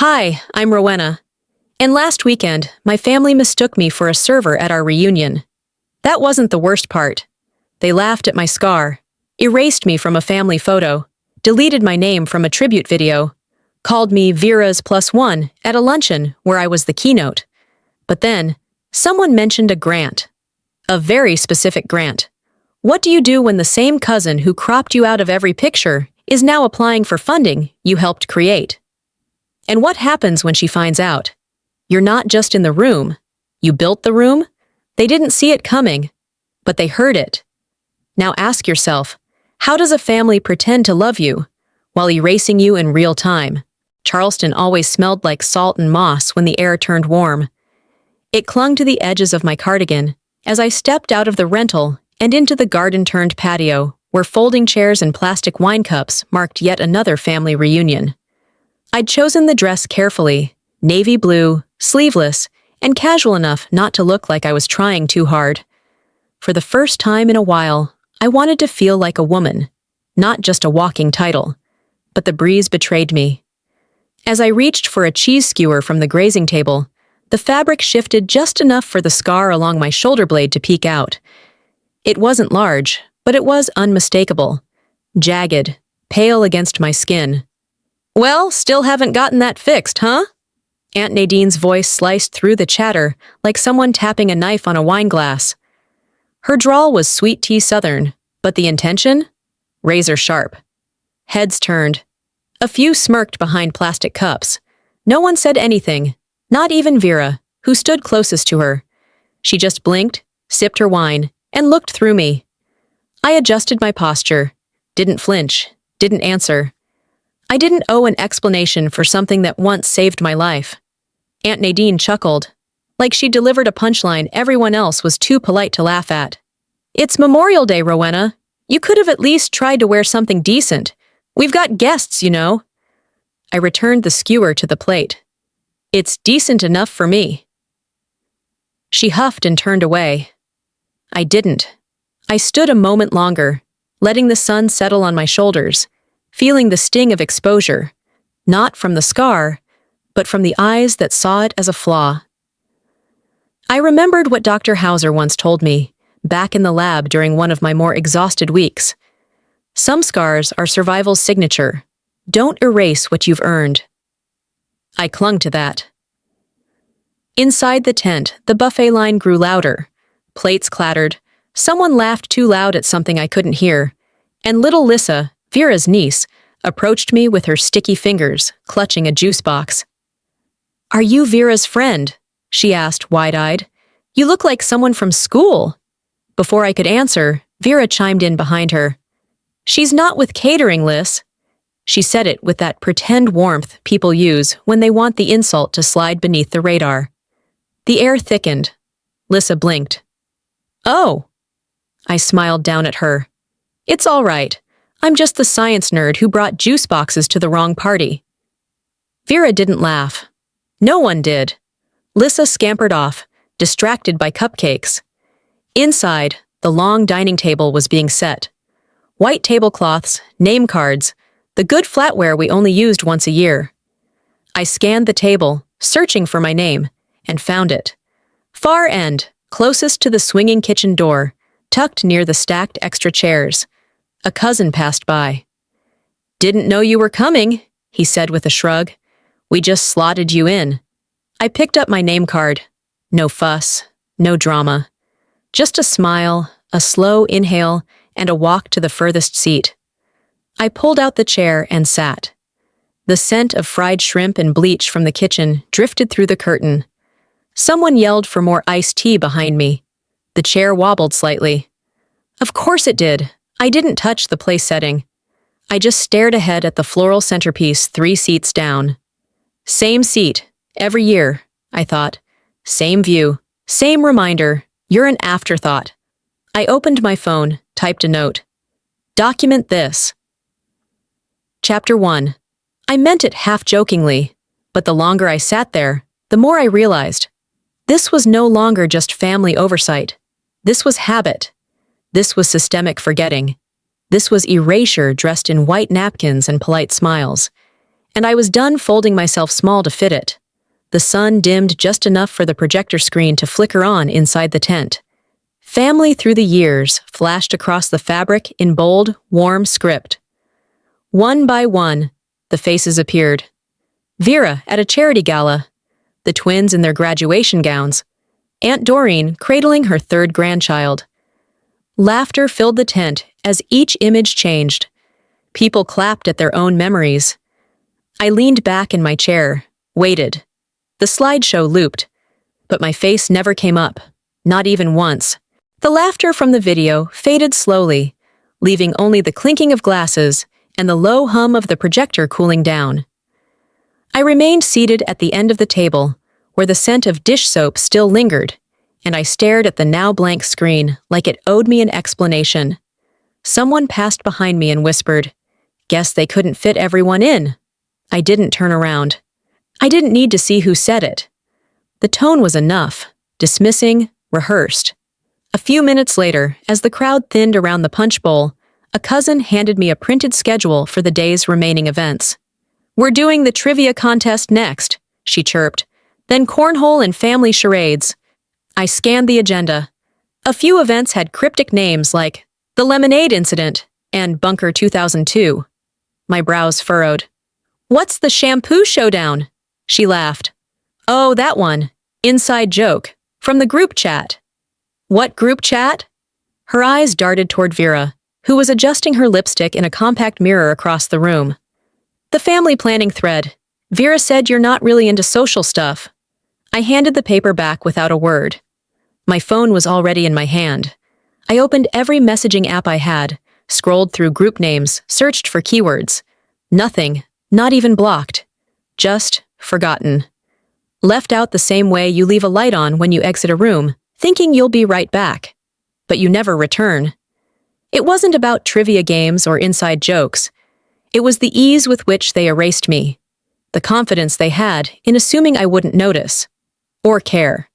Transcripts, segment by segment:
Hi, I'm Rowena. And last weekend, my family mistook me for a server at our reunion. That wasn't the worst part. They laughed at my scar, erased me from a family photo, deleted my name from a tribute video, called me Vera's +1 at a luncheon where I was the keynote. But then, someone mentioned a grant. A very specific grant. What do you do when the same cousin who cropped you out of every picture is now applying for funding you helped create? And what happens when she finds out? You're not just in the room. You built the room? They didn't see it coming, but they heard it. Now ask yourself, how does a family pretend to love you while erasing you in real time? Charleston always smelled like salt and moss when the air turned warm. It clung to the edges of my cardigan as I stepped out of the rental and into the garden-turned patio where folding chairs and plastic wine cups marked yet another family reunion. I'd chosen the dress carefully, navy blue, sleeveless, and casual enough not to look like I was trying too hard. For the first time in a while, I wanted to feel like a woman, not just a walking title. But the breeze betrayed me. As I reached for a cheese skewer from the grazing table, the fabric shifted just enough for the scar along my shoulder blade to peek out. It wasn't large, but it was unmistakable. Jagged, pale against my skin. "Well, still haven't gotten that fixed, huh?" Aunt Nadine's voice sliced through the chatter like someone tapping a knife on a wine glass. Her drawl was sweet tea Southern, but the intention? Razor sharp. Heads turned. A few smirked behind plastic cups. No one said anything, not even Vera, who stood closest to her. She just blinked, sipped her wine, and looked through me. I adjusted my posture, didn't flinch, didn't answer. I didn't owe an explanation for something that once saved my life. Aunt Nadine chuckled, like she delivered a punchline everyone else was too polite to laugh at. "It's Memorial Day, Rowena. You could have at least tried to wear something decent. We've got guests, you know." I returned the skewer to the plate. "It's decent enough for me." She huffed and turned away. I didn't. I stood a moment longer, letting the sun settle on my shoulders, feeling the sting of exposure, not from the scar, but from the eyes that saw it as a flaw. I remembered what Dr. Hauser once told me, back in the lab during one of my more exhausted weeks. Some scars are survival's signature. Don't erase what you've earned. I clung to that. Inside the tent, the buffet line grew louder. Plates clattered. Someone laughed too loud at something I couldn't hear. And little Lissa, Vera's niece, approached me with her sticky fingers, clutching a juice box. "Are you Vera's friend?" she asked, wide-eyed. "You look like someone from school." Before I could answer, Vera chimed in behind her. "She's not with catering, Liz." She said it with that pretend warmth people use when they want the insult to slide beneath the radar. The air thickened. Lissa blinked. "Oh." I smiled down at her. "It's all right. I'm just the science nerd who brought juice boxes to the wrong party." Vera didn't laugh. No one did. Lissa scampered off, distracted by cupcakes. Inside, the long dining table was being set. White tablecloths, name cards, the good flatware we only used once a year. I scanned the table, searching for my name, and found it. Far end, closest to the swinging kitchen door, tucked near the stacked extra chairs. A cousin passed by. "Didn't know you were coming," he said with a shrug. "We just slotted you in." I picked up my name card. No fuss, no drama. Just a smile, a slow inhale, and a walk to the furthest seat. I pulled out the chair and sat. The scent of fried shrimp and bleach from the kitchen drifted through the curtain. Someone yelled for more iced tea behind me. The chair wobbled slightly. Of course it did. I didn't touch the place setting. I just stared ahead at the floral centerpiece 3 seats down. Same seat, every year, I thought. Same view, same reminder, you're an afterthought. I opened my phone, typed a note. Document this. Chapter 1. I meant it half-jokingly, but the longer I sat there, the more I realized. This was no longer just family oversight. This was habit. This was systemic forgetting. This was erasure dressed in white napkins and polite smiles. and I was done folding myself small to fit it. The sun dimmed just enough for the projector screen to flicker on inside the tent. Family Through the Years flashed across the fabric in bold, warm script. One by one, the faces appeared. Vera at a charity gala, the twins in their graduation gowns, Aunt Doreen cradling her third grandchild. Laughter filled the tent as each image changed. People clapped at their own memories. I leaned back in my chair, waited. The slideshow looped, but my face never came up, not even once. The laughter from the video faded slowly, leaving only the clinking of glasses and the low hum of the projector cooling down. I remained seated at the end of the table, where the scent of dish soap still lingered, and I stared at the now blank screen like it owed me an explanation. Someone passed behind me and whispered, "Guess they couldn't fit everyone in." I didn't turn around. I didn't need to see who said it. The tone was enough, dismissing, rehearsed. A few minutes later, as the crowd thinned around the punch bowl, a cousin handed me a printed schedule for the day's remaining events. "We're doing the trivia contest next," she chirped, "then cornhole and family charades." I scanned the agenda. A few events had cryptic names like The Lemonade Incident and Bunker 2002. My brows furrowed. "What's the shampoo showdown?" She laughed. "Oh, that one. Inside joke. From the group chat." "What group chat?" Her eyes darted toward Vera, who was adjusting her lipstick in a compact mirror across the room. "The family planning thread. Vera said you're not really into social stuff." I handed the paper back without a word. My phone was already in my hand. I opened every messaging app I had, scrolled through group names, searched for keywords. Nothing, not even blocked. Just forgotten. Left out the same way you leave a light on when you exit a room, thinking you'll be right back. But you never return. It wasn't about trivia games or inside jokes. It was the ease with which they erased me. The confidence they had in assuming I wouldn't notice. Or care.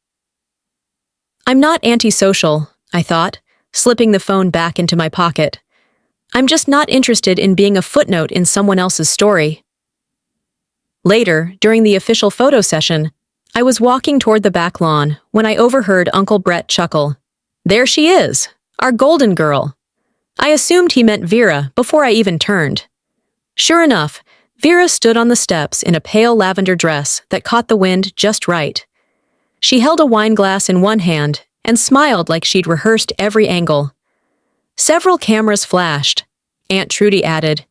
I'm not antisocial, I thought, slipping the phone back into my pocket. I'm just not interested in being a footnote in someone else's story. Later, during the official photo session, I was walking toward the back lawn when I overheard Uncle Brett chuckle. "There she is, our golden girl." I assumed he meant Vera before I even turned. Sure enough, Vera stood on the steps in a pale lavender dress that caught the wind just right. She held a wine glass in one hand and smiled like she'd rehearsed every angle. Several cameras flashed. Aunt Trudy added,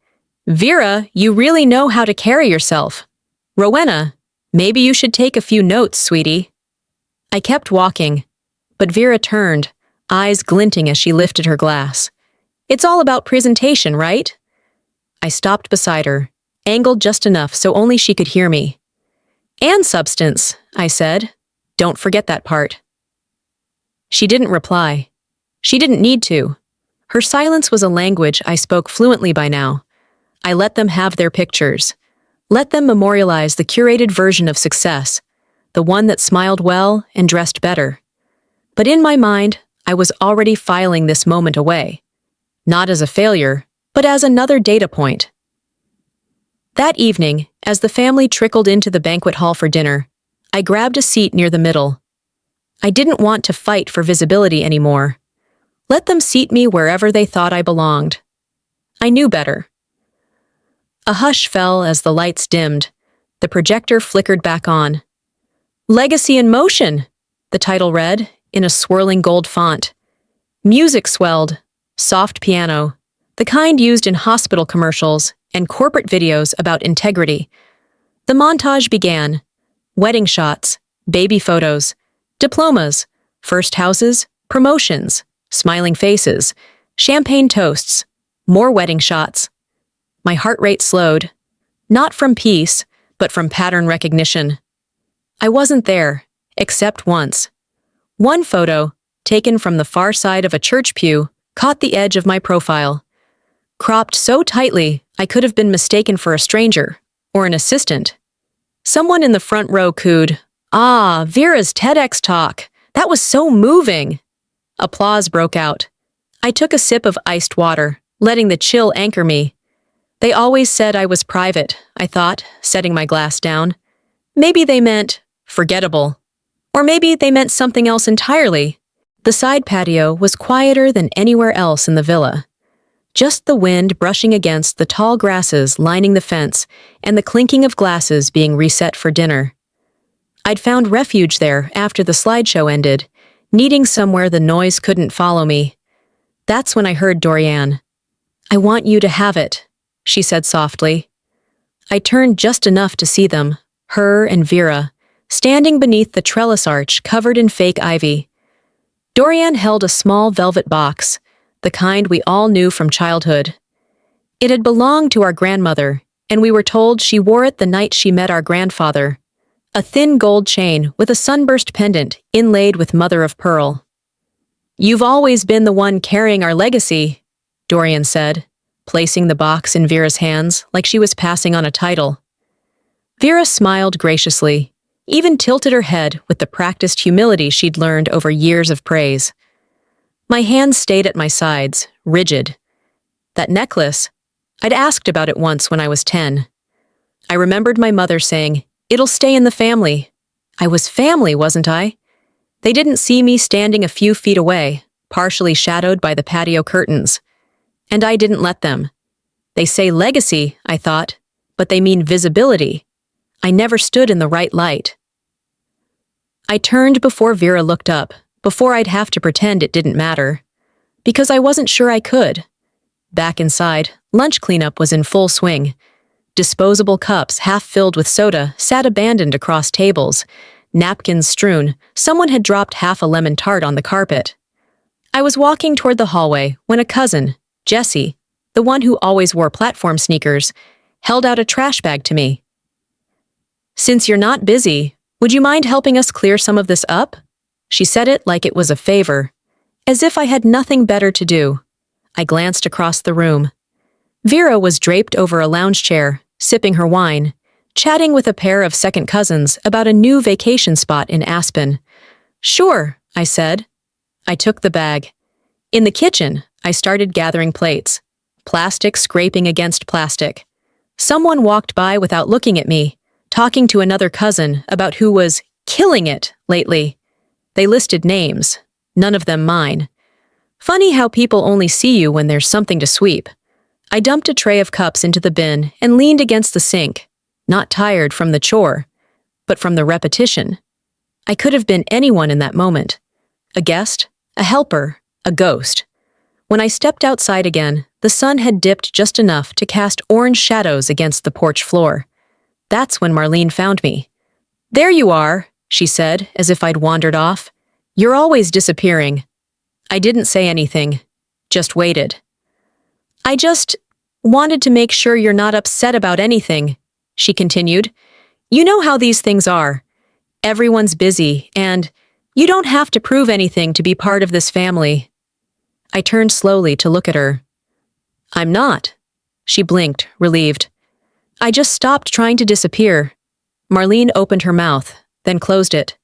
"Vera, you really know how to carry yourself. Rowena, maybe you should take a few notes, sweetie." I kept walking, but Vera turned, eyes glinting as she lifted her glass. "It's all about presentation, right?" I stopped beside her, angled just enough so only she could hear me. "And substance," I said. "Don't forget that part." She didn't reply. She didn't need to. Her silence was a language I spoke fluently by now. I let them have their pictures. Let them memorialize the curated version of success, the one that smiled well and dressed better. But in my mind, I was already filing this moment away. Not as a failure, but as another data point. That evening, as the family trickled into the banquet hall for dinner, I grabbed a seat near the middle. I didn't want to fight for visibility anymore. Let them seat me wherever they thought I belonged. I knew better. A hush fell as the lights dimmed. The projector flickered back on. "Legacy in Motion," the title read, in a swirling gold font. Music swelled, soft piano, the kind used in hospital commercials and corporate videos about integrity. The montage began. Wedding shots, baby photos, diplomas, first houses, promotions, smiling faces, champagne toasts, more wedding shots. My heart rate slowed, not from peace, but from pattern recognition. I wasn't there, except once. One photo, taken from the far side of a church pew, caught the edge of my profile. Cropped so tightly, I could have been mistaken for a stranger, or an assistant. Someone in the front row cooed, "Ah, Vera's TEDx talk. That was so moving." Applause broke out. I took a sip of iced water, letting the chill anchor me. "They always said I was private," I thought, setting my glass down. Maybe they meant forgettable. Or maybe they meant something else entirely. The side patio was quieter than anywhere else in the villa. Just the wind brushing against the tall grasses lining the fence and the clinking of glasses being reset for dinner. I'd found refuge there after the slideshow ended, needing somewhere the noise couldn't follow me. That's when I heard Dorianne. "I want you to have it," she said softly. I turned just enough to see them, her and Vera, standing beneath the trellis arch covered in fake ivy. Dorianne held a small velvet box, the kind we all knew from childhood. It had belonged to our grandmother, and we were told she wore it the night she met our grandfather. A thin gold chain with a sunburst pendant inlaid with mother of pearl. "You've always been the one carrying our legacy," Dorianne said, placing the box in Vera's hands like she was passing on a title. Vera smiled graciously, even tilted her head with the practiced humility she'd learned over years of praise. My hands stayed at my sides, rigid. That necklace, I'd asked about it once when I was 10. I remembered my mother saying, "It'll stay in the family." I was family, wasn't I? They didn't see me standing a few feet away, partially shadowed by the patio curtains. And I didn't let them. They say legacy, I thought, but they mean visibility. I never stood in the right light. I turned before Vera looked up, before I'd have to pretend it didn't matter. Because I wasn't sure I could. Back inside, lunch cleanup was in full swing. Disposable cups half filled with soda sat abandoned across tables. Napkins strewn, someone had dropped half a lemon tart on the carpet. I was walking toward the hallway when a cousin, Jessie, the one who always wore platform sneakers, held out a trash bag to me. "Since you're not busy, would you mind helping us clear some of this up?" She said it like it was a favor, as if I had nothing better to do. I glanced across the room. Vera was draped over a lounge chair, sipping her wine, chatting with a pair of second cousins about a new vacation spot in Aspen. "Sure," I said. I took the bag. In the kitchen, I started gathering plates, plastic scraping against plastic. Someone walked by without looking at me, talking to another cousin about who was killing it lately. They listed names, none of them mine. Funny how people only see you when there's something to sweep. I dumped a tray of cups into the bin and leaned against the sink, not tired from the chore, but from the repetition. I could have been anyone in that moment. A guest, a helper, a ghost. When I stepped outside again, the sun had dipped just enough to cast orange shadows against the porch floor. That's when Marlene found me. "There you are," she said, as if I'd wandered off. "You're always disappearing." I didn't say anything, just waited. "I just wanted to make sure you're not upset about anything," she continued. "You know how these things are. Everyone's busy, and you don't have to prove anything to be part of this family." I turned slowly to look at her. "I'm not." She blinked, relieved. "I just stopped trying to disappear." Marlene opened her mouth, then closed it.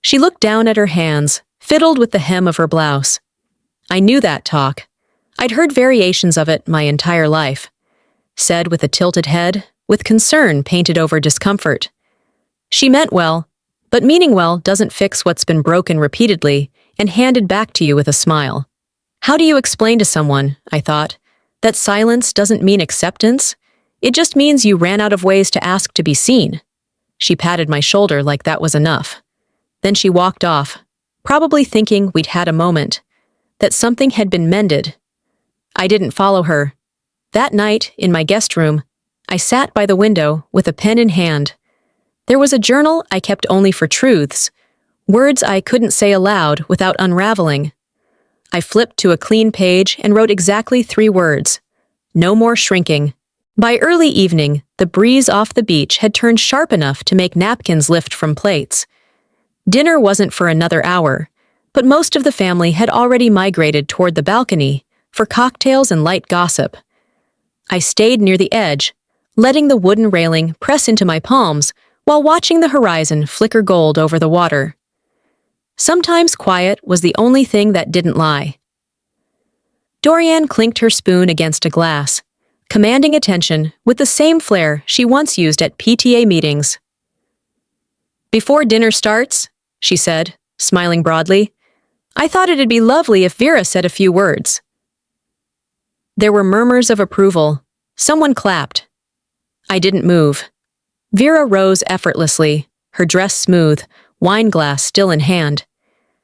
She looked down at her hands, fiddled with the hem of her blouse. I knew that talk. I'd heard variations of it my entire life. Said with a tilted head, with concern painted over discomfort. She meant well, but meaning well doesn't fix what's been broken repeatedly and handed back to you with a smile. How do you explain to someone, I thought, that silence doesn't mean acceptance? It just means you ran out of ways to ask to be seen. She patted my shoulder like that was enough. Then she walked off, probably thinking we'd had a moment, that something had been mended. I didn't follow her. That night, in my guest room, I sat by the window with a pen in hand. There was a journal I kept only for truths, words I couldn't say aloud without unraveling. I flipped to a clean page and wrote exactly 3 words. No more shrinking. By early evening, the breeze off the beach had turned sharp enough to make napkins lift from plates. Dinner wasn't for another hour, but most of the family had already migrated toward the balcony for cocktails and light gossip. I stayed near the edge, letting the wooden railing press into my palms while watching the horizon flicker gold over the water. Sometimes quiet was the only thing that didn't lie. Dorianne clinked her spoon against a glass, commanding attention with the same flair she once used at PTA meetings. "Before dinner starts," she said, smiling broadly, "I thought it'd be lovely if Vera said a few words." There were murmurs of approval. Someone clapped. I didn't move. Vera rose effortlessly, her dress smooth, wine glass still in hand.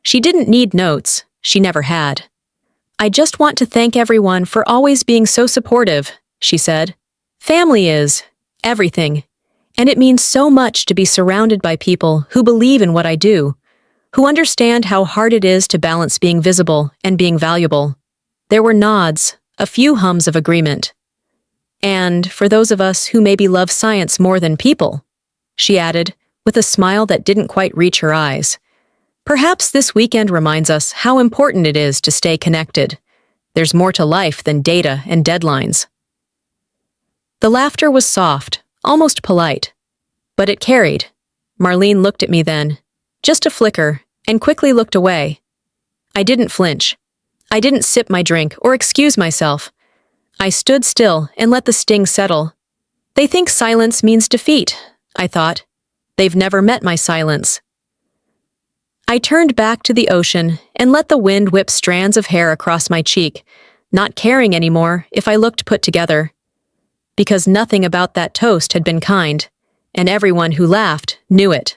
She didn't need notes, she never had. "I just want to thank everyone for always being so supportive," she said. "Family is everything, and it means so much to be surrounded by people who believe in what I do, who understand how hard it is to balance being visible and being valuable." There were nods, a few hums of agreement. "And for those of us who maybe love science more than people," she added, with a smile that didn't quite reach her eyes. "Perhaps this weekend reminds us how important it is to stay connected. There's more to life than data and deadlines." The laughter was soft, almost polite. But it carried. Marlene looked at me then, just a flicker, and quickly looked away. I didn't flinch. I didn't sip my drink or excuse myself. I stood still and let the sting settle. They think silence means defeat, I thought. They've never met my silence. I turned back to the ocean and let the wind whip strands of hair across my cheek, not caring anymore if I looked put together. Because nothing about that toast had been kind, and everyone who laughed knew it.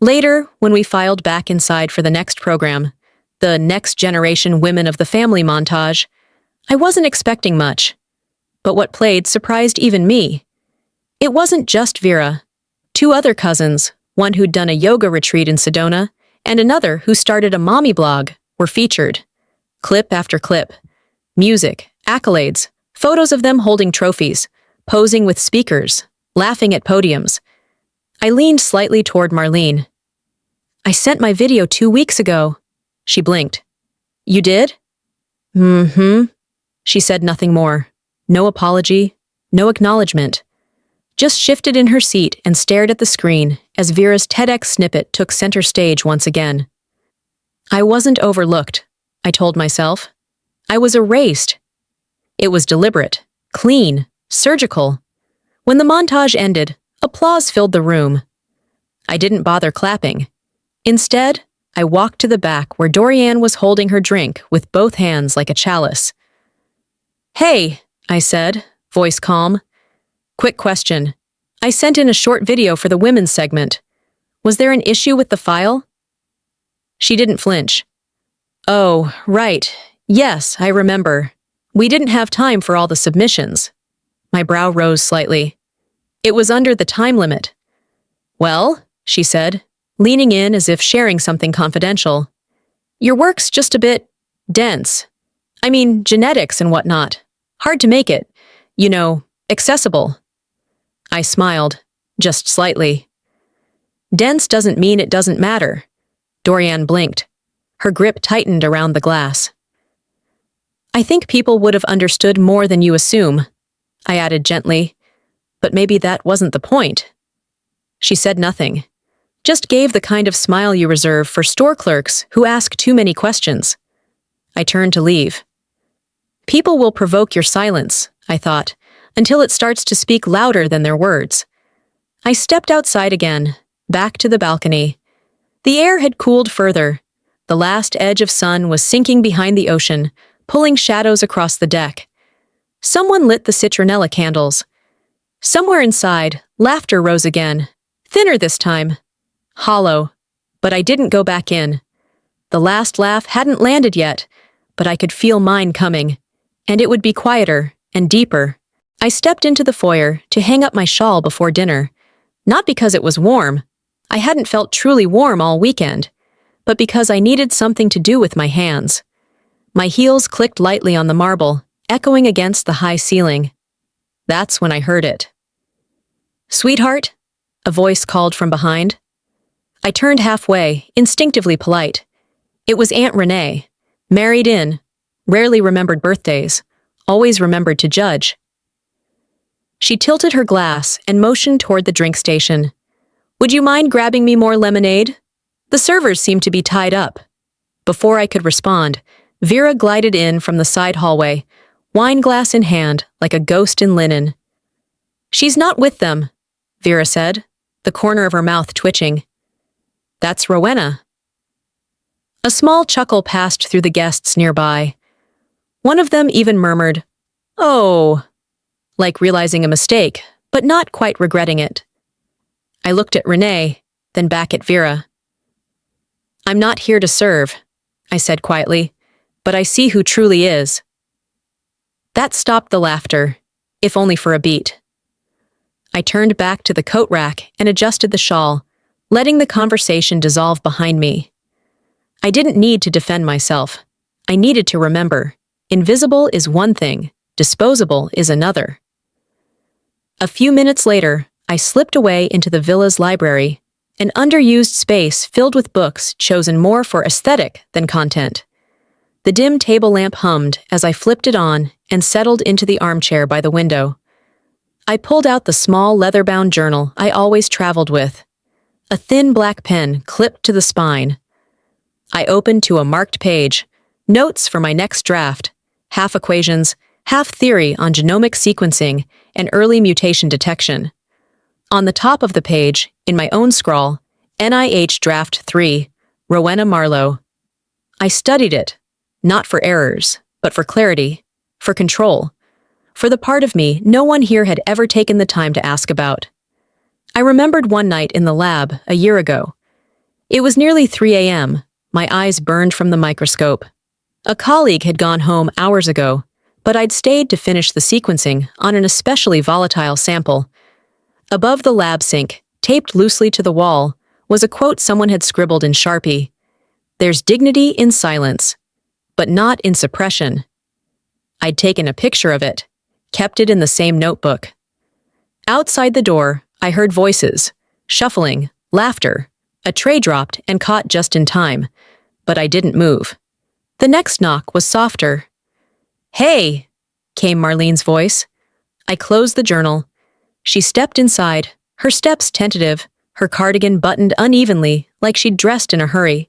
Later, when we filed back inside for the next program, the Next Generation Women of the Family montage, I wasn't expecting much. But what played surprised even me. It wasn't just Vera. 2 other cousins, one who'd done a yoga retreat in Sedona, and another who started a mommy blog, were featured. Clip after clip. Music, accolades, photos of them holding trophies, posing with speakers, laughing at podiums. I leaned slightly toward Marlene. "I sent my video 2 weeks ago." She blinked. "You did?" "Mm-hmm." She said nothing more. No apology, no acknowledgement. Just shifted in her seat and stared at the screen as Vera's TEDx snippet took center stage once again. I wasn't overlooked, I told myself. I was erased. It was deliberate, clean, surgical. When the montage ended, applause filled the room. I didn't bother clapping. Instead, I walked to the back where Dorianne was holding her drink with both hands like a chalice. "Hey," I said, voice calm. "Quick question. I sent in a short video for the women's segment. Was there an issue with the file?" She didn't flinch. "Oh, right. Yes, I remember. We didn't have time for all the submissions." My brow rose slightly. "It was under the time limit." "Well," she said, leaning in as if sharing something confidential, "your work's just a bit dense. I mean, genetics and whatnot. Hard to make it, accessible." I smiled, just slightly. "Dense doesn't mean it doesn't matter." Dorianne blinked. Her grip tightened around the glass. "I think people would have understood more than you assume," I added gently. "But maybe that wasn't the point." She said nothing, just gave the kind of smile you reserve for store clerks who ask too many questions. I turned to leave. People will provoke your silence, I thought, until it starts to speak louder than their words. I stepped outside again, back to the balcony. The air had cooled further. The last edge of sun was sinking behind the ocean, pulling shadows across the deck. Someone lit the citronella candles. Somewhere inside, laughter rose again, thinner this time. Hollow. But I didn't go back in. The last laugh hadn't landed yet, but I could feel mine coming. And it would be quieter and deeper. I stepped into the foyer to hang up my shawl before dinner. Not because it was warm. I hadn't felt truly warm all weekend. But because I needed something to do with my hands. My heels clicked lightly on the marble, echoing against the high ceiling. That's when I heard it. "Sweetheart?" a voice called from behind. I turned halfway, instinctively polite. It was Aunt Renee, married in, rarely remembered birthdays, always remembered to judge. She tilted her glass and motioned toward the drink station. "Would you mind grabbing me more lemonade? The servers seem to be tied up." Before I could respond, Vera glided in from the side hallway, wine glass in hand, like a ghost in linen. "She's not with them," Vera said, the corner of her mouth twitching. "That's Rowena." A small chuckle passed through the guests nearby. One of them even murmured, "Oh," like realizing a mistake, but not quite regretting it. I looked at Renee, then back at Vera. "I'm not here to serve," I said quietly, "but I see who truly is." That stopped the laughter, if only for a beat. I turned back to the coat rack and adjusted the shawl, letting the conversation dissolve behind me. I didn't need to defend myself. I needed to remember, invisible is one thing, disposable is another. A few minutes later, I slipped away into the villa's library, an underused space filled with books chosen more for aesthetic than content. The dim table lamp hummed as I flipped it on and settled into the armchair by the window. I pulled out the small leather-bound journal I always traveled with, a thin black pen clipped to the spine. I opened to a marked page, notes for my next draft, half equations, half theory on genomic sequencing and early mutation detection. On the top of the page, in my own scrawl, NIH Draft 3, Rowena Marlowe. I studied it, not for errors, but for clarity, for control, for the part of me no one here had ever taken the time to ask about. I remembered one night in the lab a year ago. It was nearly 3 a.m., my eyes burned from the microscope. A colleague had gone home hours ago, but I'd stayed to finish the sequencing on an especially volatile sample. Above the lab sink, taped loosely to the wall, was a quote someone had scribbled in Sharpie. "There's dignity in silence, but not in suppression." I'd taken a picture of it, kept it in the same notebook. Outside the door, I heard voices, shuffling, laughter. A tray dropped and caught just in time, but I didn't move. The next knock was softer. "Hey," came Marlene's voice. I closed the journal. She stepped inside, her steps tentative, her cardigan buttoned unevenly like she'd dressed in a hurry.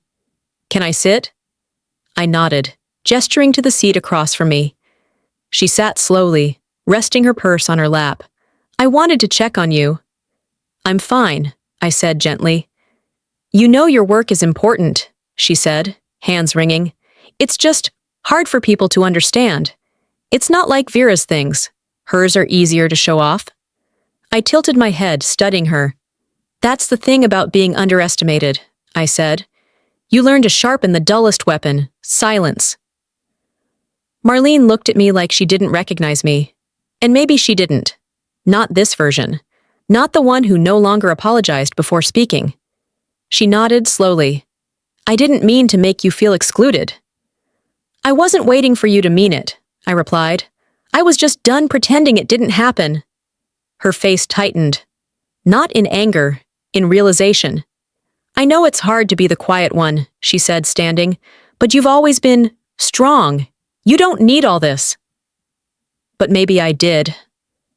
"Can I sit?" I nodded, gesturing to the seat across from me. She sat slowly, resting her purse on her lap. "I wanted to check on you." "I'm fine," I said gently. "You know your work is important," she said, hands wringing. "It's just hard for people to understand. It's not like Vera's things. Hers are easier to show off." I tilted my head, studying her. "That's the thing about being underestimated," I said. "You learn to sharpen the dullest weapon, silence." Marlene looked at me like she didn't recognize me. And maybe she didn't. Not this version. Not the one who no longer apologized before speaking. She nodded slowly. "I didn't mean to make you feel excluded." "I wasn't waiting for you to mean it," I replied. "I was just done pretending it didn't happen." Her face tightened. Not in anger, in realization. "I know it's hard to be the quiet one," she said, standing, "but you've always been strong. You don't need all this." But maybe I did.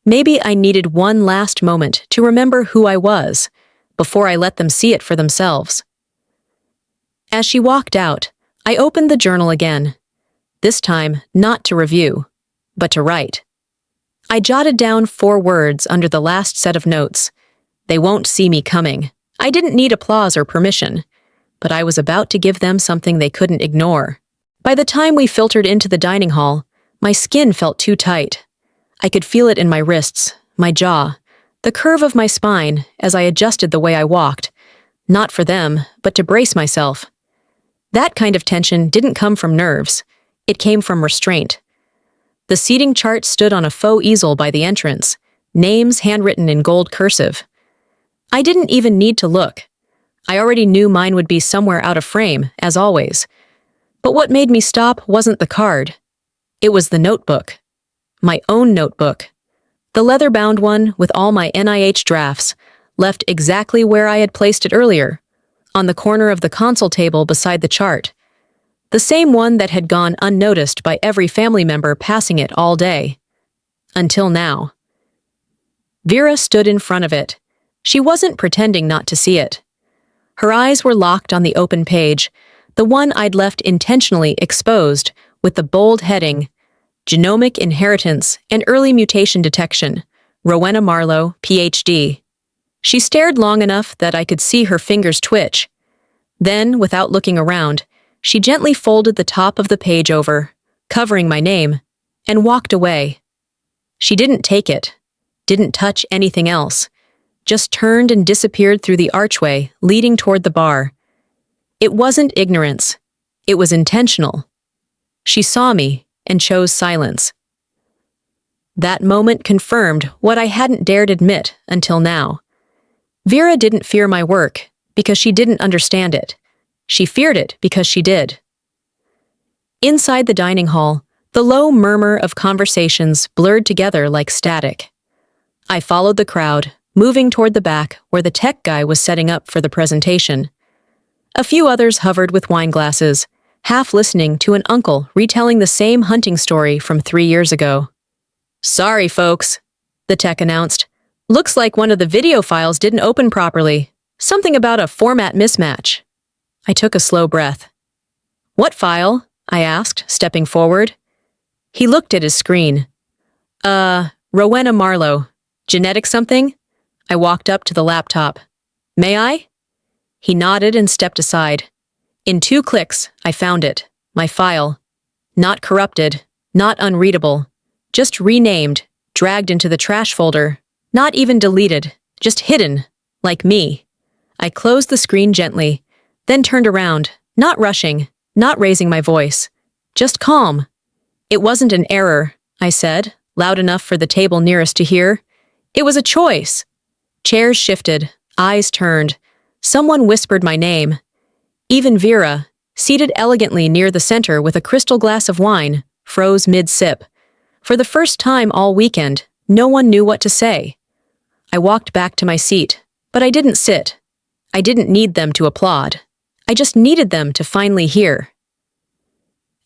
Maybe I needed one last moment to remember who I was, before I let them see it for themselves. As she walked out, I opened the journal again. This time, not to review, but to write. I jotted down 4 words under the last set of notes. They won't see me coming. I didn't need applause or permission, but I was about to give them something they couldn't ignore. By the time we filtered into the dining hall, my skin felt too tight. I could feel it in my wrists, my jaw, the curve of my spine as I adjusted the way I walked, not for them, but to brace myself. That kind of tension didn't come from nerves. It came from restraint. The seating chart stood on a faux easel by the entrance, names handwritten in gold cursive. I didn't even need to look. I already knew mine would be somewhere out of frame, as always. But what made me stop wasn't the card. It was the notebook. My own notebook. The leather-bound one with all my NIH drafts, left exactly where I had placed it earlier, on the corner of the console table beside the chart. The same one that had gone unnoticed by every family member passing it all day. Until now. Vera stood in front of it. She wasn't pretending not to see it. Her eyes were locked on the open page, the one I'd left intentionally exposed with the bold heading, Genomic Inheritance and Early Mutation Detection, Rowena Marlowe, Ph.D. She stared long enough that I could see her fingers twitch. Then, without looking around, she gently folded the top of the page over, covering my name, and walked away. She didn't take it, didn't touch anything else, just turned and disappeared through the archway leading toward the bar. It wasn't ignorance. It was intentional. She saw me and chose silence. That moment confirmed what I hadn't dared admit until now. Vera didn't fear my work because she didn't understand it. She feared it because she did. Inside the dining hall, the low murmur of conversations blurred together like static. I followed the crowd, moving toward the back where the tech guy was setting up for the presentation. A few others hovered with wine glasses, half listening to an uncle retelling the same hunting story from 3 years ago. "Sorry, folks," the tech announced. "Looks like one of the video files didn't open properly. Something about a format mismatch." I took a slow breath. "What file?" I asked, stepping forward. He looked at his screen. Rowena Marlowe. Genetic something?" I walked up to the laptop. "May I?" He nodded and stepped aside. In 2 clicks, I found it, my file. Not corrupted, not unreadable, just renamed, dragged into the trash folder, not even deleted, just hidden, like me. I closed the screen gently, then turned around, not rushing, not raising my voice, just calm. "It wasn't an error," I said, loud enough for the table nearest to hear. "It was a choice." Chairs shifted, eyes turned. Someone whispered my name. Even Vera, seated elegantly near the center with a crystal glass of wine, froze mid-sip. For the first time all weekend, no one knew what to say. I walked back to my seat, but I didn't sit. I didn't need them to applaud. I just needed them to finally hear.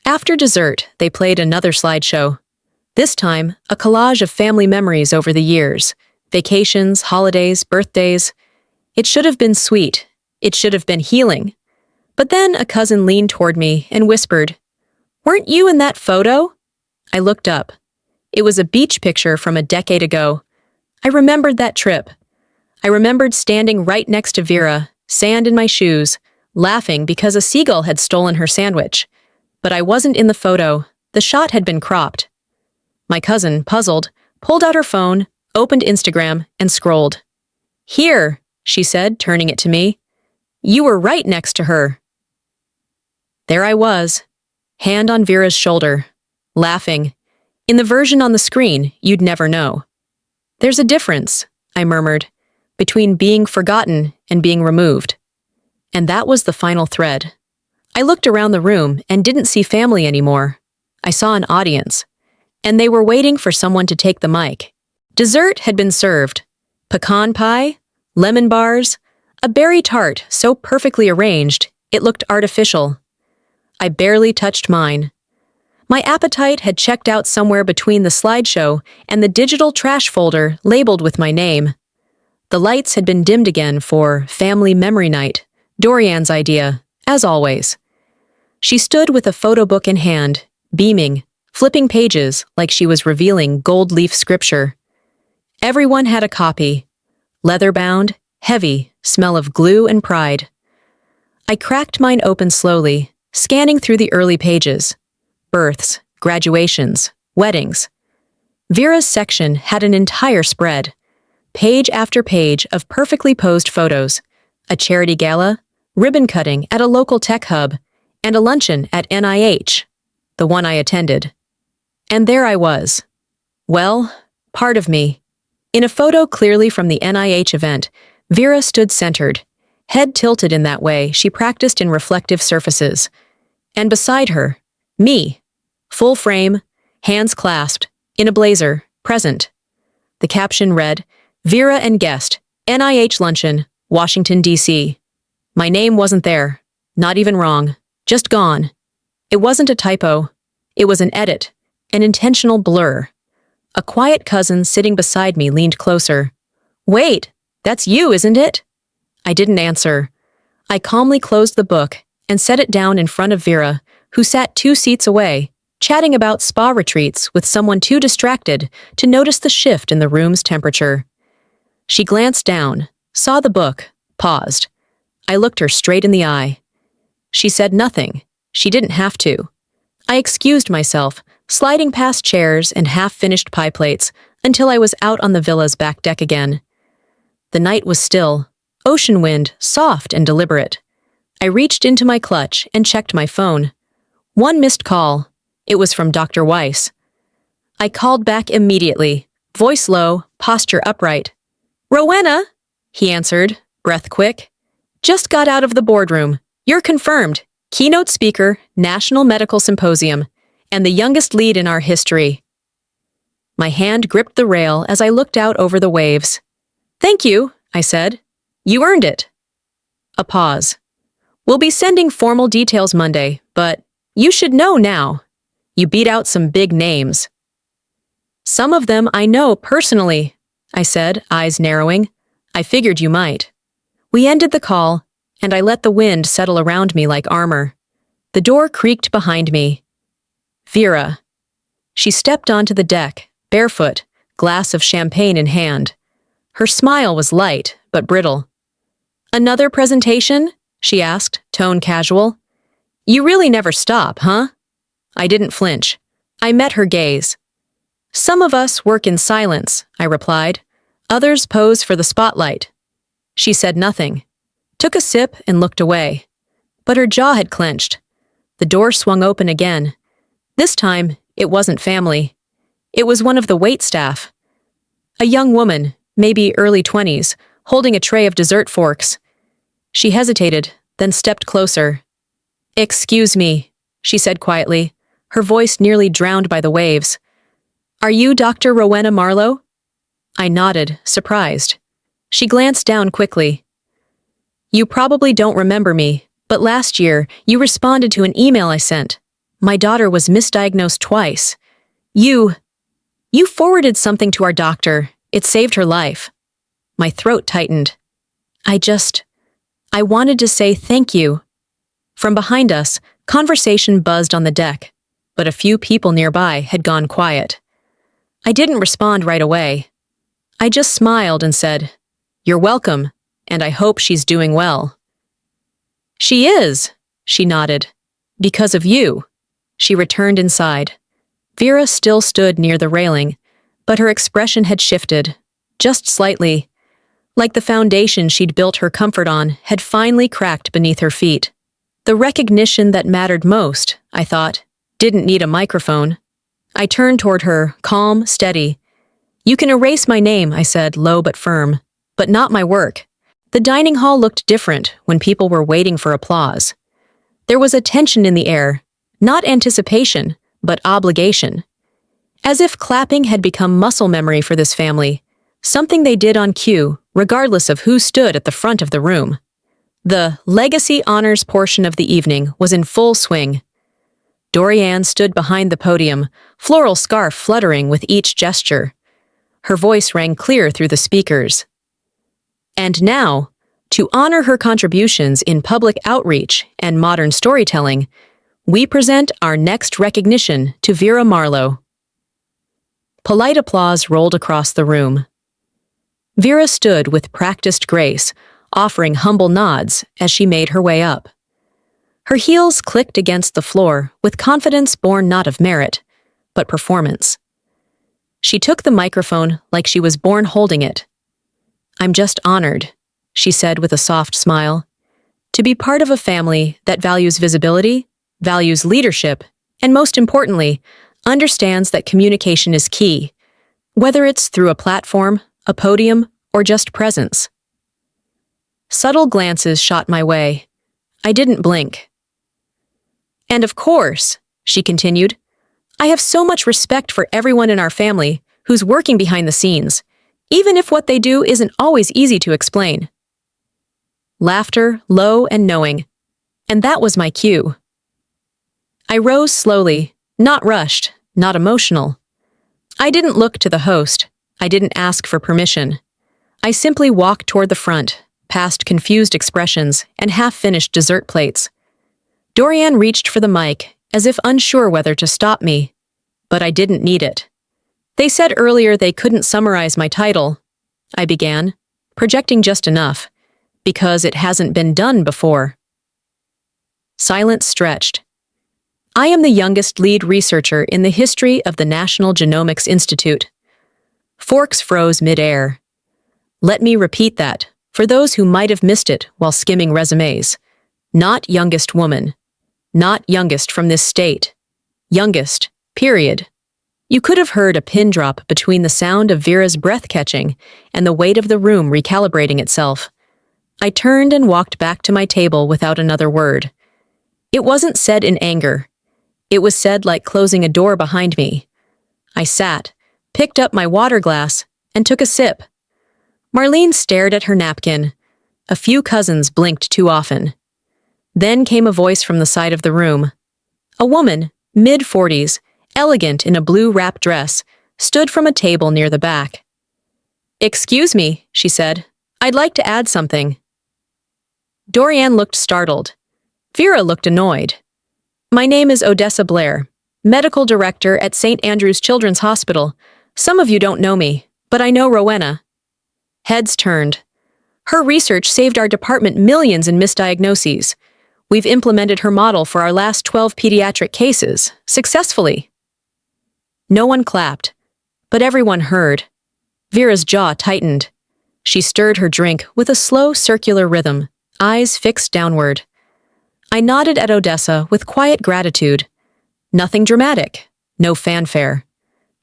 After dessert, they played another slideshow. This time, a collage of family memories over the years. Vacations, holidays, birthdays. It should have been sweet. It should have been healing. But then a cousin leaned toward me and whispered, "Weren't you in that photo?" I looked up. It was a beach picture from a decade ago. I remembered that trip. I remembered standing right next to Vera, sand in my shoes, laughing because a seagull had stolen her sandwich. But I wasn't in the photo. The shot had been cropped. My cousin, puzzled, pulled out her phone, opened Instagram, and scrolled. "Here," she said, turning it to me. "You were right next to her." There I was, hand on Vera's shoulder, laughing. In the version on the screen, you'd never know. "There's a difference," I murmured, "between being forgotten and being removed." And that was the final thread. I looked around the room and didn't see family anymore. I saw an audience, and they were waiting for someone to take the mic. Dessert had been served. Pecan pie, lemon bars, a berry tart so perfectly arranged, it looked artificial. I barely touched mine. My appetite had checked out somewhere between the slideshow and the digital trash folder labeled with my name. The lights had been dimmed again for family memory night, Dorianne's idea, as always. She stood with a photo book in hand, beaming, flipping pages like she was revealing gold-leaf scripture. Everyone had a copy, leather-bound, heavy, smell of glue and pride. I cracked mine open slowly, scanning through the early pages. Births, graduations, weddings. Vera's section had an entire spread, page after page of perfectly posed photos, a charity gala, ribbon cutting at a local tech hub, and a luncheon at NIH, the one I attended. And there I was. Well, part of me. In a photo clearly from the NIH event, Vera stood centered, head tilted in that way she practiced in reflective surfaces. And beside her, me, full frame, hands clasped, in a blazer, present. The caption read, "Vera and guest, NIH luncheon, Washington, D.C." My name wasn't there, not even wrong, just gone. It wasn't a typo. It was an edit, an intentional blur. A quiet cousin sitting beside me leaned closer. "Wait, that's you, isn't it?" I didn't answer. I calmly closed the book and set it down in front of Vera, who sat 2 seats away, chatting about spa retreats with someone too distracted to notice the shift in the room's temperature. She glanced down, saw the book, paused. I looked her straight in the eye. She said nothing. She didn't have to. I excused myself, sliding past chairs and half-finished pie plates until I was out on the villa's back deck again. The night was still, ocean wind soft and deliberate. I reached into my clutch and checked my phone. One missed call. It was from Dr. Weiss. I called back immediately, voice low, posture upright. "Rowena," he answered, breath quick. "Just got out of the boardroom. You're confirmed. Keynote speaker, National Medical Symposium, and the youngest lead in our history." My hand gripped the rail as I looked out over the waves. "Thank you," I said. "You earned it." A pause. "We'll be sending formal details Monday, but you should know now. You beat out some big names." "Some of them I know personally," I said, eyes narrowing. "I figured you might." We ended the call, and I let the wind settle around me like armor. The door creaked behind me. Vera. She stepped onto the deck, barefoot, glass of champagne in hand. Her smile was light, but brittle. "Another presentation?" she asked, tone casual. "You really never stop, huh?" I didn't flinch. I met her gaze. "Some of us work in silence," I replied. "Others pose for the spotlight." She said nothing, took a sip and looked away. But her jaw had clenched. The door swung open again. This time, it wasn't family. It was one of the waitstaff. A young woman, maybe early 20s, holding a tray of dessert forks. She hesitated, then stepped closer. "Excuse me," she said quietly, her voice nearly drowned by the waves. "Are you Dr. Rowena Marlowe?" I nodded, surprised. She glanced down quickly. "You probably don't remember me, but last year you responded to an email I sent. My daughter was misdiagnosed twice. You forwarded something to our doctor. It saved her life." My throat tightened. I wanted to say thank you. From behind us, conversation buzzed on the deck, but a few people nearby had gone quiet. I didn't respond right away. I just smiled and said, "You're welcome, and I hope she's doing well." "She is," she nodded. "Because of you." She returned inside. Vera still stood near the railing, but her expression had shifted, just slightly, like the foundation she'd built her comfort on had finally cracked beneath her feet. The recognition that mattered most, I thought, didn't need a microphone. I turned toward her, calm, steady. "You can erase my name," I said, low but firm, "but not my work." The dining hall looked different when people were waiting for applause. There was a tension in the air, not anticipation, but obligation. As if clapping had become muscle memory for this family, something they did on cue, regardless of who stood at the front of the room. The legacy honors portion of the evening was in full swing. Dorianne stood behind the podium, floral scarf fluttering with each gesture. Her voice rang clear through the speakers. And now, to honor her contributions in public outreach and modern storytelling, we present our next recognition to Vera Marlowe. Polite applause rolled across the room. Vera stood with practiced grace, offering humble nods as she made her way up. Her heels clicked against the floor with confidence born not of merit, but performance. She took the microphone like she was born holding it. "I'm just honored," she said with a soft smile, "to be part of a family that values visibility, values leadership, and most importantly, understands that communication is key, whether it's through a platform, a podium, or just presence." Subtle glances shot my way. I didn't blink. "And of course," she continued, "I have so much respect for everyone in our family who's working behind the scenes, even if what they do isn't always easy to explain." Laughter, low and knowing. And that was my cue. I rose slowly, not rushed, not emotional. I didn't look to the host. I didn't ask for permission. I simply walked toward the front, past confused expressions and half-finished dessert plates. Dorianne reached for the mic, as if unsure whether to stop me. But I didn't need it. They said earlier they couldn't summarize my title, I began, projecting just enough, because it hasn't been done before. Silence stretched. I am the youngest lead researcher in the history of the National Genomics Institute. Forks froze mid-air. Let me repeat that, for those who might have missed it while skimming resumes. Not youngest woman. Not youngest from this state. Youngest, period. You could have heard a pin drop between the sound of Vera's breath catching and the weight of the room recalibrating itself. I turned and walked back to my table without another word. It wasn't said in anger. It was said like closing a door behind me. I sat, picked up my water glass, and took a sip. Marlene stared at her napkin. A few cousins blinked too often. Then came a voice from the side of the room. A woman, mid-40s, elegant in a blue wrap dress, stood from a table near the back. "Excuse me," she said. "I'd like to add something." Dorianne looked startled. Vera looked annoyed. "My name is Odessa Blair, medical director at St. Andrew's Children's Hospital. Some of you don't know me, but I know Rowena." Heads turned. Her research saved our department millions in misdiagnoses. We've implemented her model for our last 12 pediatric cases, successfully. No one clapped, but everyone heard. Vera's jaw tightened. She stirred her drink with a slow circular rhythm, eyes fixed downward. I nodded at Odessa with quiet gratitude. Nothing dramatic, no fanfare.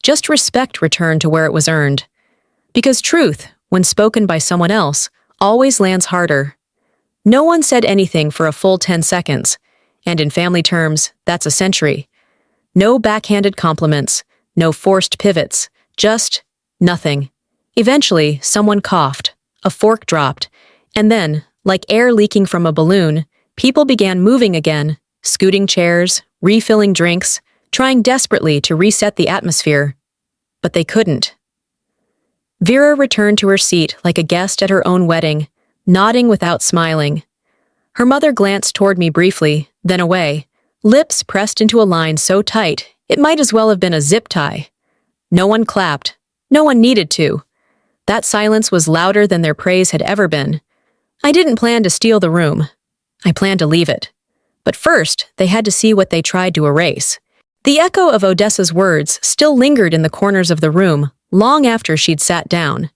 Just respect returned to where it was earned. Because truth, when spoken by someone else, always lands harder. No one said anything for a full 10 seconds, and in family terms, that's a century. No backhanded compliments, no forced pivots, just nothing. Eventually, someone coughed, a fork dropped, and then, like air leaking from a balloon, people began moving again, scooting chairs, refilling drinks, trying desperately to reset the atmosphere. But they couldn't. Vera returned to her seat like a guest at her own wedding, nodding without smiling. Her mother glanced toward me briefly, then away, lips pressed into a line so tight it might as well have been a zip tie. No one clapped. No one needed to. That silence was louder than their praise had ever been. I didn't plan to steal the room. I planned to leave it. But first, they had to see what they tried to erase. The echo of Odessa's words still lingered in the corners of the room long after she'd sat down.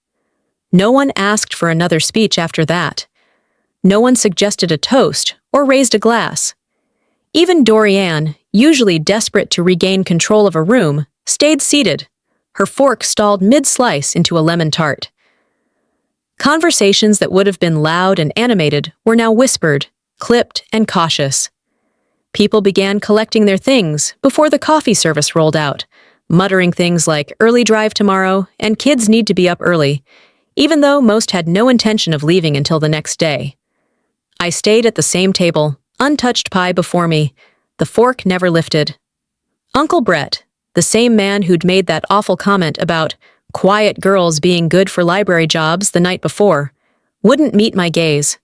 No one asked for another speech after that. No one suggested a toast or raised a glass. Even Dorianne, usually desperate to regain control of a room, stayed seated. Her fork stalled mid-slice into a lemon tart. Conversations that would have been loud and animated were now whispered, clipped, and cautious. People began collecting their things before the coffee service rolled out, muttering things like early drive tomorrow and kids need to be up early, even though most had no intention of leaving until the next day. I stayed at the same table, untouched pie before me, the fork never lifted. Uncle Brett, the same man who'd made that awful comment about quiet girls being good for library jobs the night before, wouldn't meet my gaze.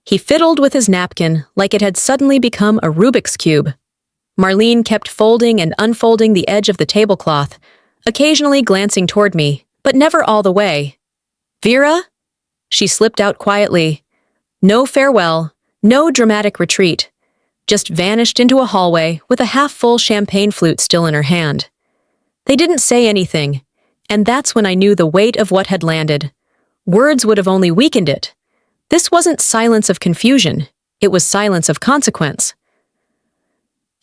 He fiddled with his napkin like it had suddenly become a Rubik's Cube. Marlene kept folding and unfolding the edge of the tablecloth, occasionally glancing toward me, but never all the way. "Vera?" She slipped out quietly. No farewell, no dramatic retreat. Just vanished into a hallway with a half-full champagne flute still in her hand. They didn't say anything, and that's when I knew the weight of what had landed. Words would have only weakened it. This wasn't silence of confusion, it was silence of consequence.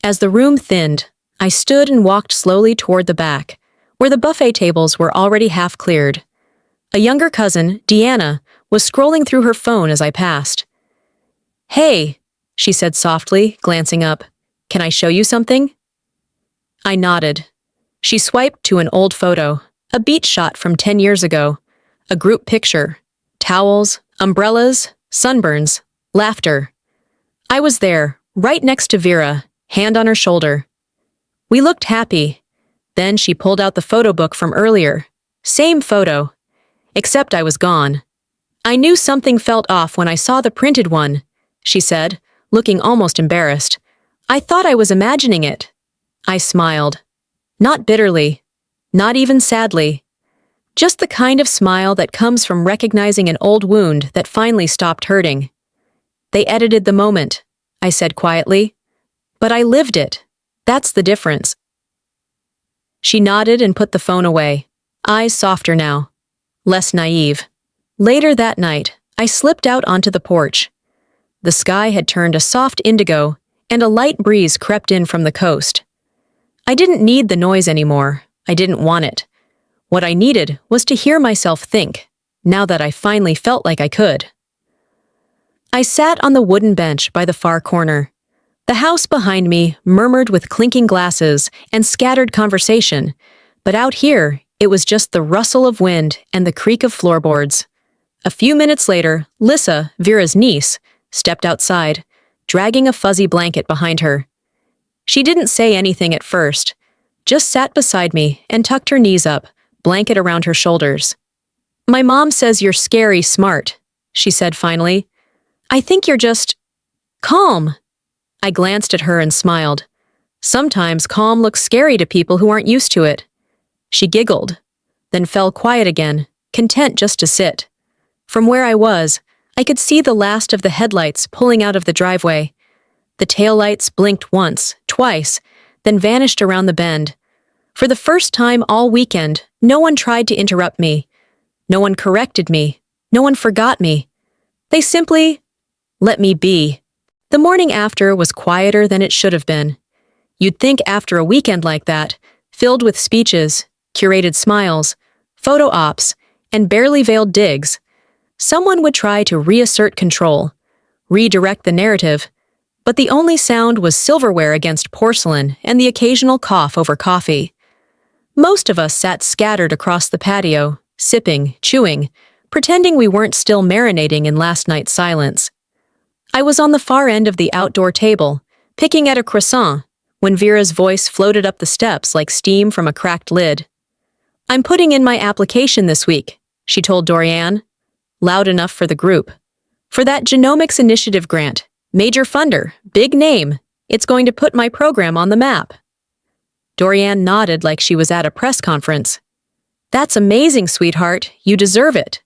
As the room thinned, I stood and walked slowly toward the back, where the buffet tables were already half cleared. A younger cousin, Deanna, was scrolling through her phone as I passed. "Hey," she said softly, glancing up. "Can I show you something?" I nodded. She swiped to an old photo, a beach shot from 10 years ago, a group picture, towels, umbrellas, sunburns, laughter. I was there, right next to Vera, hand on her shoulder. We looked happy. Then she pulled out the photo book from earlier. Same photo. Except I was gone. "I knew something felt off when I saw the printed one," she said, looking almost embarrassed. I thought I was imagining it. I smiled. Not bitterly. Not even sadly. Just the kind of smile that comes from recognizing an old wound that finally stopped hurting. They edited the moment, I said quietly. But I lived it. That's the difference. She nodded and put the phone away, eyes softer now, less naive. Later that night, I slipped out onto the porch. The sky had turned a soft indigo, and a light breeze crept in from the coast. I didn't need the noise anymore. I didn't want it. What I needed was to hear myself think, now that I finally felt like I could. I sat on the wooden bench by the far corner. The house behind me murmured with clinking glasses and scattered conversation, but out here, it was just the rustle of wind and the creak of floorboards. A few minutes later, Lissa, Vera's niece, stepped outside, dragging a fuzzy blanket behind her. She didn't say anything at first, just sat beside me and tucked her knees up, blanket around her shoulders. "My mom says you're scary smart," she said finally. "I think you're just calm." I glanced at her and smiled. Sometimes calm looks scary to people who aren't used to it. She giggled, then fell quiet again, content just to sit. From where I was, I could see the last of the headlights pulling out of the driveway. The taillights blinked once, twice, then vanished around the bend. For the first time all weekend, no one tried to interrupt me. No one corrected me. No one forgot me. They simply let me be. The morning after was quieter than it should have been. You'd think after a weekend like that, filled with speeches, curated smiles, photo ops, and barely veiled digs, someone would try to reassert control, redirect the narrative, but the only sound was silverware against porcelain and the occasional cough over coffee. Most of us sat scattered across the patio, sipping, chewing, pretending we weren't still marinating in last night's silence. I was on the far end of the outdoor table, picking at a croissant, when Vera's voice floated up the steps like steam from a cracked lid. "I'm putting in my application this week," she told Dorianne, loud enough for the group. "For that Genomics Initiative grant. Major funder, big name. It's going to put my program on the map." Dorianne nodded like she was at a press conference. "That's amazing, sweetheart. You deserve it."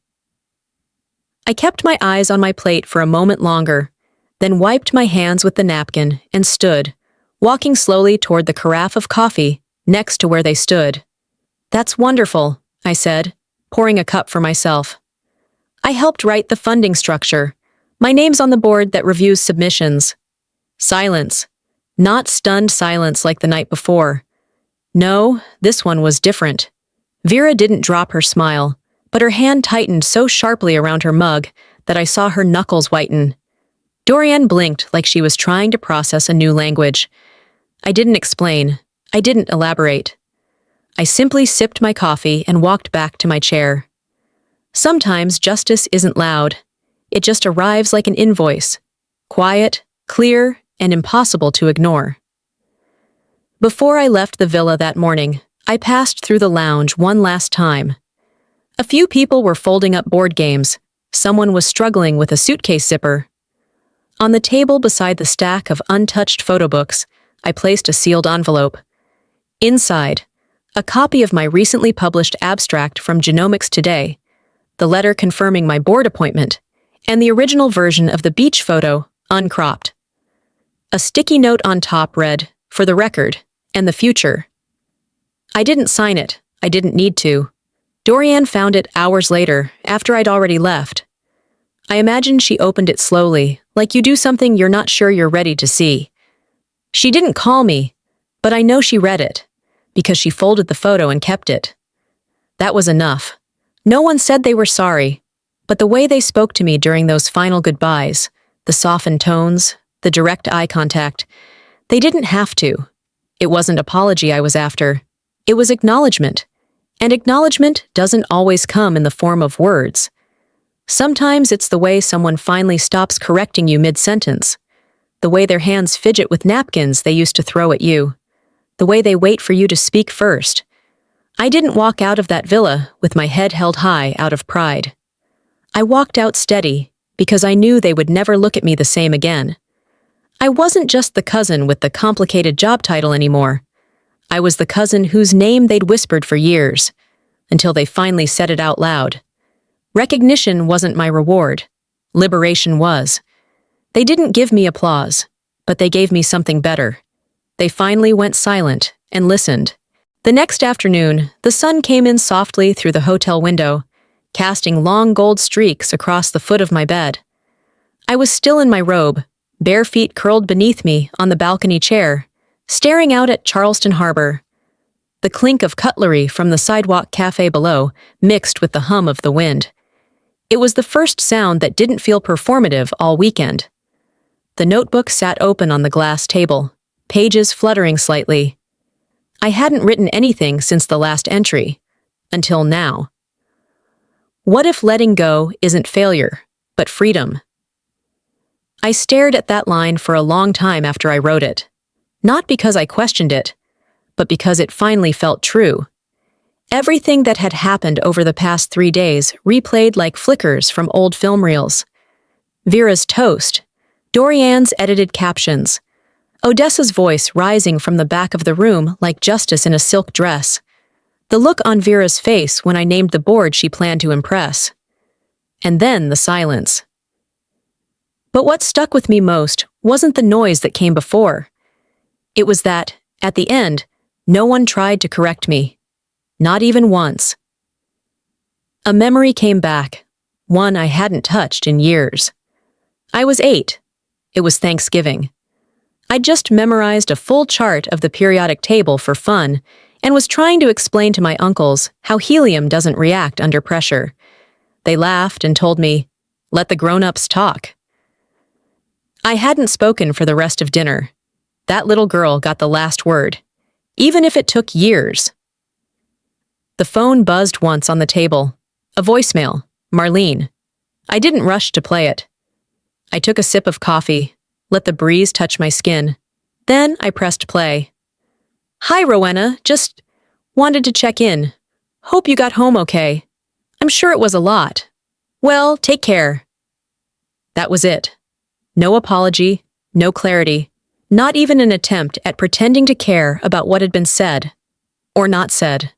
I kept my eyes on my plate for a moment longer, then wiped my hands with the napkin and stood, walking slowly toward the carafe of coffee next to where they stood. "That's wonderful," I said, pouring a cup for myself. "I helped write the funding structure. My name's on the board that reviews submissions." Silence. Not stunned silence like the night before. No, this one was different. Vera didn't drop her smile, but her hand tightened so sharply around her mug that I saw her knuckles whiten. Dorianne blinked like she was trying to process a new language. I didn't explain. I didn't elaborate. I simply sipped my coffee and walked back to my chair. Sometimes justice isn't loud. It just arrives like an invoice. Quiet, clear, and impossible to ignore. Before I left the villa that morning, I passed through the lounge one last time. A few people were folding up board games. Someone was struggling with a suitcase zipper. On the table beside the stack of untouched photo books, I placed a sealed envelope. Inside, a copy of my recently published abstract from Genomics Today, the letter confirming my board appointment, and the original version of the beach photo, uncropped. A sticky note on top read, "For the record, and the future." I didn't sign it. I didn't need to. Dorianne found it hours later, after I'd already left. I imagine she opened it slowly, like you do something you're not sure you're ready to see. She didn't call me, but I know she read it, because she folded the photo and kept it. That was enough. No one said they were sorry, but the way they spoke to me during those final goodbyes, the softened tones, the direct eye contact, they didn't have to. It wasn't apology I was after. It was acknowledgement. And acknowledgement doesn't always come in the form of words. Sometimes it's the way someone finally stops correcting you mid-sentence, the way their hands fidget with napkins they used to throw at you, the way they wait for you to speak first. I didn't walk out of that villa with my head held high out of pride. I walked out steady because I knew they would never look at me the same again. I wasn't just the cousin with the complicated job title anymore. I was the cousin whose name they'd whispered for years, until they finally said it out loud. Recognition wasn't my reward. Liberation was. They didn't give me applause, but they gave me something better. They finally went silent and listened. The next afternoon, the sun came in softly through the hotel window, casting long gold streaks across the foot of my bed. I was still in my robe, bare feet curled beneath me on the balcony chair, staring out at Charleston Harbor. The clink of cutlery from the sidewalk cafe below mixed with the hum of the wind. It was the first sound that didn't feel performative all weekend. The notebook sat open on the glass table, pages fluttering slightly. I hadn't written anything since the last entry, until now. What if letting go isn't failure, but freedom? I stared at that line for a long time after I wrote it, not because I questioned it, but because it finally felt true. Everything that had happened over the past 3 days replayed like flickers from old film reels. Vera's toast, Dorianne's edited captions, Odessa's voice rising from the back of the room like justice in a silk dress, the look on Vera's face when I named the board she planned to impress. And then the silence. But what stuck with me most wasn't the noise that came before. It was that, at the end, no one tried to correct me. Not even once. A memory came back, one I hadn't touched in years. I was 8. It was Thanksgiving. I'd just memorized a full chart of the periodic table for fun and was trying to explain to my uncles how helium doesn't react under pressure. They laughed and told me, "Let the grown-ups talk." I hadn't spoken for the rest of dinner. That little girl got the last word, even if it took years. The phone buzzed once on the table. A voicemail, Marlene. I didn't rush to play it. I took a sip of coffee, let the breeze touch my skin. Then I pressed play. "Hi, Rowena. Just wanted to check in. Hope you got home okay. I'm sure it was a lot. Well, take care." That was it. No apology, no clarity, not even an attempt at pretending to care about what had been said or not said.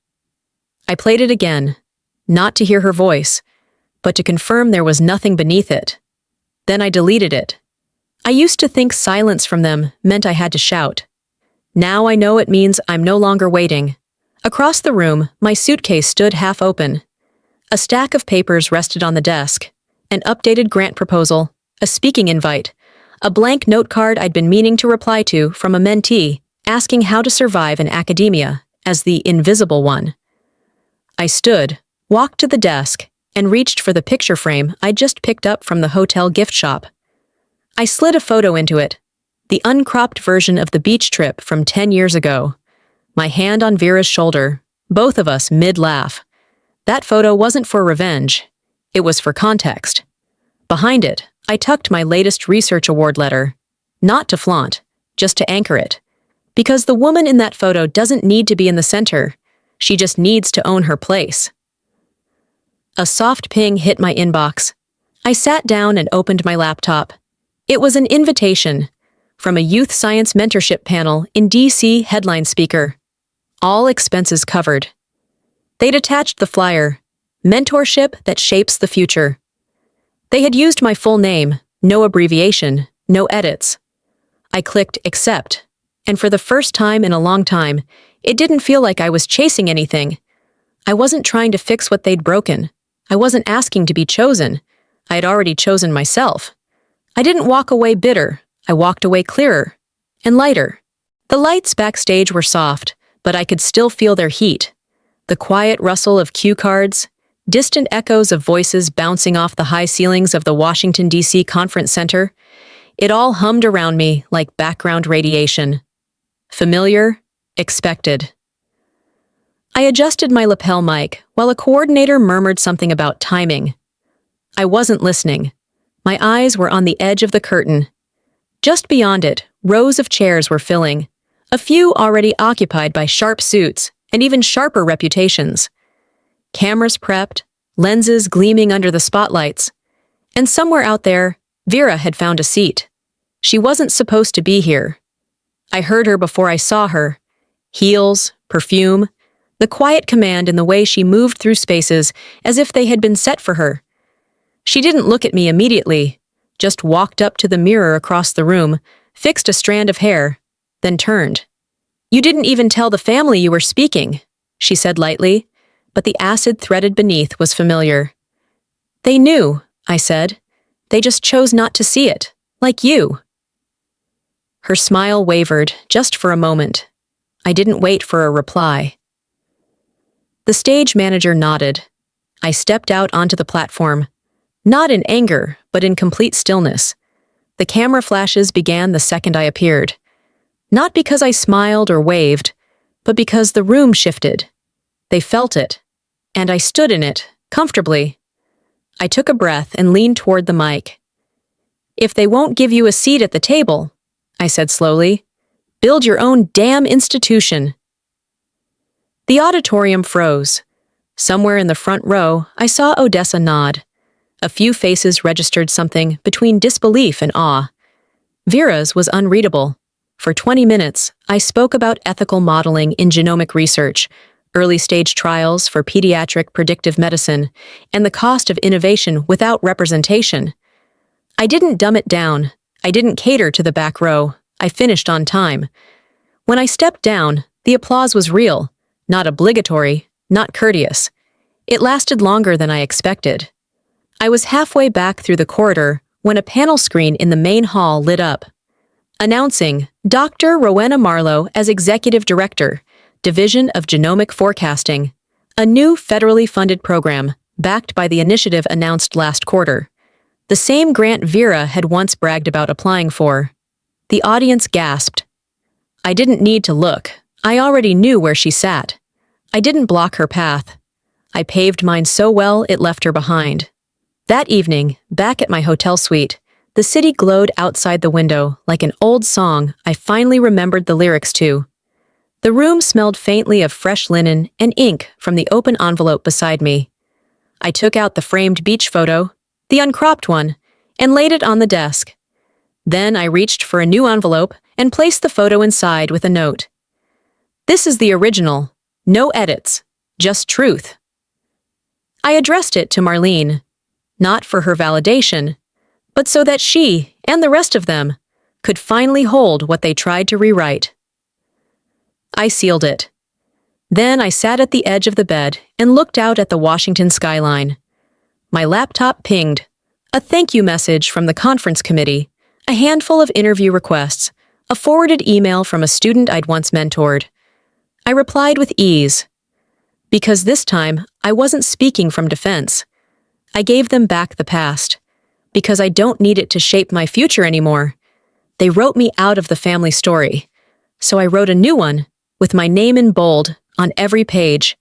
I played it again, not to hear her voice, but to confirm there was nothing beneath it. Then I deleted it. I used to think silence from them meant I had to shout. Now I know it means I'm no longer waiting. Across the room, my suitcase stood half open. A stack of papers rested on the desk, an updated grant proposal, a speaking invite, a blank note card I'd been meaning to reply to from a mentee asking how to survive in academia as the invisible one. I stood, walked to the desk, and reached for the picture frame I'd just picked up from the hotel gift shop. I slid a photo into it, the uncropped version of the beach trip from 10 years ago. My hand on Vera's shoulder, both of us mid-laugh. That photo wasn't for revenge. It was for context. Behind it, I tucked my latest research award letter. Not to flaunt, just to anchor it. Because the woman in that photo doesn't need to be in the center. She just needs to own her place. A soft ping hit my inbox. I sat down and opened my laptop. It was an invitation from a youth science mentorship panel in DC headline speaker. All expenses covered. They'd attached the flyer, "Mentorship that shapes the future." They had used my full name, no abbreviation, no edits. I clicked accept, and for the first time in a long time, it didn't feel like I was chasing anything. I wasn't trying to fix what they'd broken. I wasn't asking to be chosen. I had already chosen myself. I didn't walk away bitter. I walked away clearer and lighter. The lights backstage were soft, but I could still feel their heat. The quiet rustle of cue cards, distant echoes of voices bouncing off the high ceilings of the Washington, D.C. Conference Center. It all hummed around me like background radiation. Familiar, expected. I adjusted my lapel mic while a coordinator murmured something about timing. I wasn't listening. My eyes were on the edge of the curtain. Just beyond it, rows of chairs were filling, a few already occupied by sharp suits and even sharper reputations. Cameras prepped, lenses gleaming under the spotlights. And somewhere out there, Vera had found a seat. She wasn't supposed to be here. I heard her before I saw her. Heels, perfume, the quiet command in the way she moved through spaces as if they had been set for her. She didn't look at me immediately, just walked up to the mirror across the room, fixed a strand of hair, then turned. "You didn't even tell the family you were speaking," she said lightly, but the acid threaded beneath was familiar. "They knew," I said. "They just chose not to see it, like you." Her smile wavered, just for a moment. I didn't wait for a reply. The stage manager nodded. I stepped out onto the platform, not in anger, but in complete stillness. The camera flashes began the second I appeared. Not because I smiled or waved, but because the room shifted. They felt it, and I stood in it, comfortably. I took a breath and leaned toward the mic. "If they won't give you a seat at the table," I said slowly, "build your own damn institution." The auditorium froze. Somewhere in the front row, I saw Odessa nod. A few faces registered something between disbelief and awe. Vera's was unreadable. For 20 minutes, I spoke about ethical modeling in genomic research, early-stage trials for pediatric predictive medicine, and the cost of innovation without representation. I didn't dumb it down. I didn't cater to the back row. I finished on time. When I stepped down, the applause was real, not obligatory, not courteous. It lasted longer than I expected. I was halfway back through the corridor when a panel screen in the main hall lit up, announcing Dr. Rowena Marlowe as Executive Director, Division of Genomic Forecasting, a new federally funded program backed by the initiative announced last quarter. The same grant Vera had once bragged about applying for. The audience gasped. I didn't need to look. I already knew where she sat. I didn't block her path. I paved mine so well it left her behind. That evening, back at my hotel suite, the city glowed outside the window like an old song I finally remembered the lyrics to. The room smelled faintly of fresh linen and ink from the open envelope beside me. I took out the framed beach photo, the uncropped one, and laid it on the desk. Then I reached for a new envelope and placed the photo inside with a note. "This is the original. No edits. Just truth." I addressed it to Marlene, not for her validation, but so that she, and the rest of them, could finally hold what they tried to rewrite. I sealed it. Then I sat at the edge of the bed and looked out at the Washington skyline. My laptop pinged. A thank you message from the conference committee, a handful of interview requests, a forwarded email from a student I'd once mentored. I replied with ease. Because this time, I wasn't speaking from defense. I gave them back the past. Because I don't need it to shape my future anymore. They wrote me out of the family story. So I wrote a new one, with my name in bold, on every page.